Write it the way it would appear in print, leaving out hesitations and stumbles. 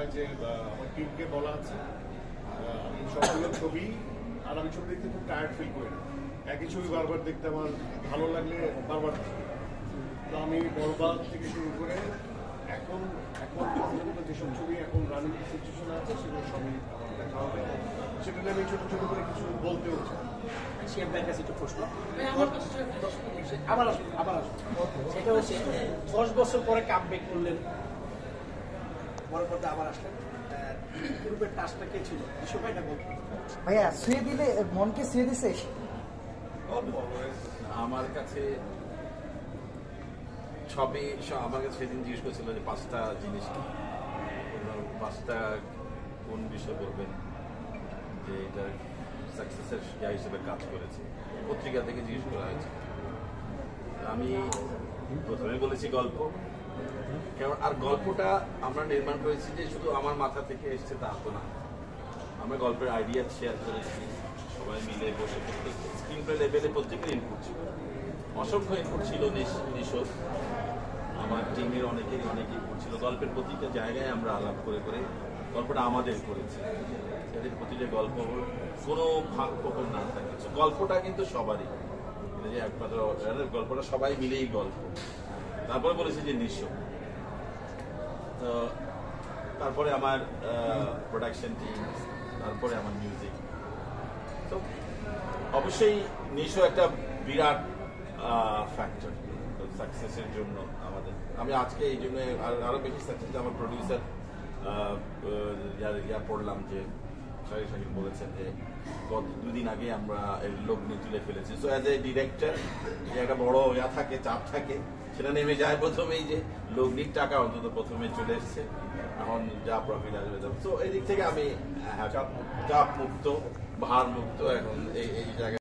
হয় যে আমার টিমকে বলা আছে আমি সবগুলো ছবি আর আমি ছবি দেখতে খুব টায়ার্ড ফিল করি না। একই ছবি বারবার দেখতে আমার ভালো লাগলে বারবার দেখি। তো আমি বরবাদ থেকে শুরু করে এখন পর্যন্ত যেসব ছবি এখন রানিং সিচুয়েশন আছে সেগুলো সবই আমার দেখা হবে। সেটা নিয়ে আমি ছোটো ছোটো করে কিছু বলতেও চাই। একটু প্রশ্ন আবার আসুন সেটা হচ্ছে 10 বছর পরে কামব্যাক করলেন, পরে পরে আবার আসলেন, গ্রুপের টাস্কটা কে ছিল বিষয়টা বলতে ভাইয়া শুয়ে দিলে মনকে শুয়ে দিছে। আমার কাছে সবই আমার কাছে সেদিন জিজ্ঞেস করছিল যে 5টা জিনিস কি, 5টা কোন বিষয় বলবেন যে এটা সাকসেসের হিসেবে কাজ করেছে, পত্রিকা থেকে জিজ্ঞেস করা হয়েছে। আমি প্রথমে বলেছি গল্প, কারণ আর গল্পটা আমরা নির্মাণ করেছি যে শুধু আমার মাথা থেকে এসছে তা তো না, আমরা গল্পের আইডিয়া শেয়ার করেছি, সবাই মিলে বসে স্ক্রিন প্লে লেভেলে প্রত্যেকের ইনপুট ছিল, অসংখ্য ইনপুট ছিল। নিশোর আমার টিমের অনেকেরই অনেক ইনপুট ছিল। গল্পের প্রতিটা জায়গায় আমরা আলাপ করে করে গল্পটা আমাদের করেছি, এদের প্রতিটা গল্প কোনো ভাগ প্রকল্প না থাকে। গল্পটা কিন্তু সবারই, যে একমাত্র গল্পটা সবাই মিলেই গল্প। তারপরে বলেছি যে নিশো, তো তারপরে আমার প্রোডাকশন টিম, তারপরে আমার মিউজিক। তো অবশ্যই নিশো একটা বিরাট ফ্যাক্টর সাকসেসের জন্য আমাদের। আমি আজকে এই জন্য আরো বেশি সাকসেস আমার প্রডিউসার পড়লাম যে শাকিল বলেছেন যে গত 2 দিন আগে আমরা লগ্নি তুলে ফেলেছি। সো অ্যাজ এ ডিরেক্টর যে একটা বড় থাকে, চাপ থাকে, সেটা নেমে যায় প্রথমেই, যে লগ্নির টাকা অন্তত প্রথমে চলে এসছে, এখন যা প্রফিট আসবে। সো এই দিক থেকে আমি চাপ মুক্ত, ভার মুক্ত এখন এই জায়গায়।